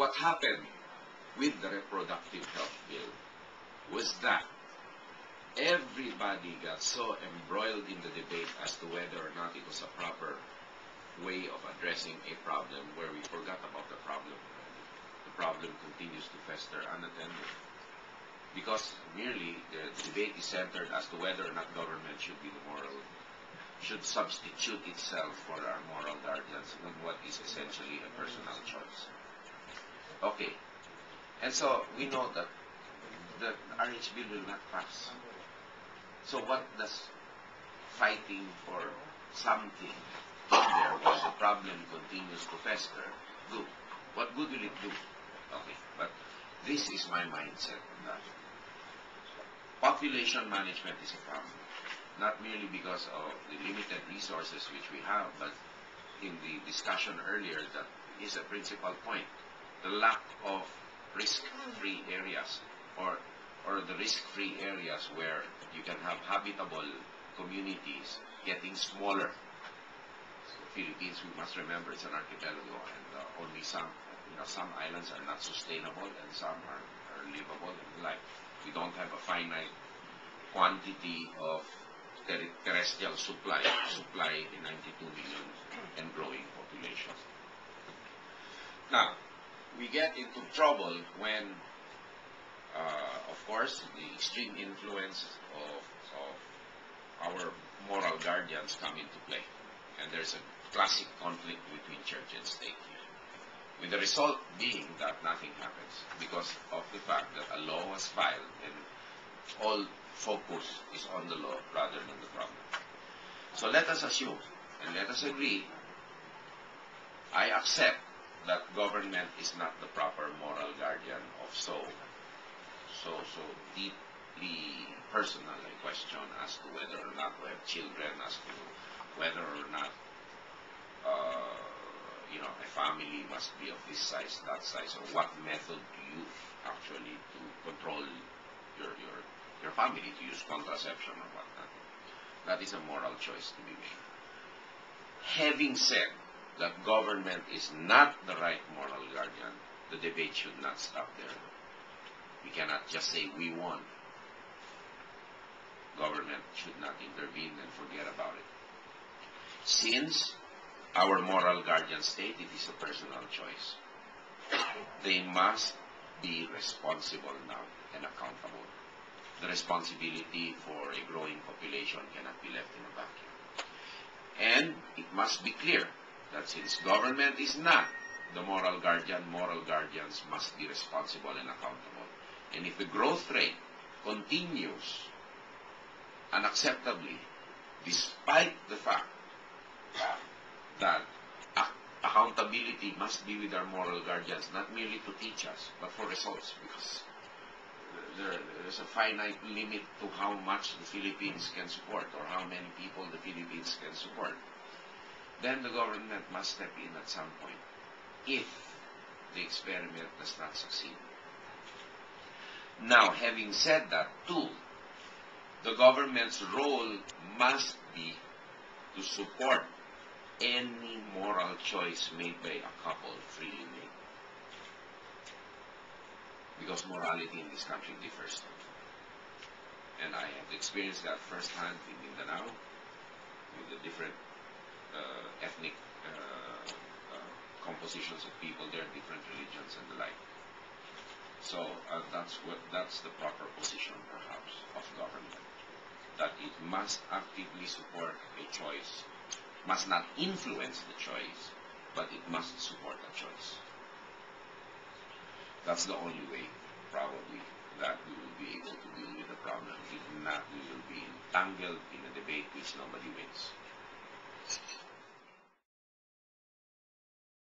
what happened with the reproductive health bill was that everybody got so embroiled in the debate as to whether or not it was a proper way of addressing a problem where we forgot about the problem already. The problem continues to fester unattended because merely the debate is centered as to whether or not government should be the moral, should substitute itself for our moral guardians with what is essentially a personal choice. Okay, and so we know that the RH bill will not pass. So what does fighting for something in there while the problem continues to fester do? What good will it do? Okay, but this is my mindset on that. Population management is a problem, not merely because of the limited resources which we have, but in the discussion earlier, that is a principal point. The lack of risk-free areas or the risk-free areas where you can have habitable communities getting smaller. So Philippines, we must remember, it's an archipelago, and only some islands are not sustainable, and some are livable in life. We don't have a finite quantity of terrestrial supply in 92 million and growing populations. Now, we get into trouble when of course, the extreme influence of our moral guardians come into play. And there's a classic conflict between church and state here. With the result being that nothing happens because of the fact that a law was filed and all focus is on the law rather than the problem. So let us assume and let us agree, I accept that government is not the proper moral guardian of so deeply personal a question as to whether or not we have children, as to whether or not a family must be of this size, that size, or what method do you actually to control your family, to use contraception or whatnot. That is a moral choice to be made. Having said that government is not the right moral guardian, the debate should not stop there. We cannot just say we won. Government should not intervene and forget about it. Since our moral guardians state it is a personal choice, they must be responsible now and accountable. The responsibility for a growing population cannot be left in a vacuum. And it must be clear that since government is not the moral guardian, moral guardians must be responsible and accountable. And if the growth rate continues unacceptably, despite the fact that accountability must be with our moral guardians, not merely to teach us, but for results, because there's a finite limit to how much the Philippines can support or how many people the Philippines can support, then the government must step in at some point if the experiment does not succeed. Now, having said that, too, the government's role must be to support any moral choice made by a couple freely made. Because morality in this country differs. And I have experienced that firsthand in Mindanao with the different ethnic compositions of people there, different religions and the like. So that's the proper position, perhaps, of government. That it must actively support a choice, must not influence the choice, but it must support a choice. That's the only way, probably, that we will be able to deal with the problem. If not, we will be entangled in a debate which nobody wins.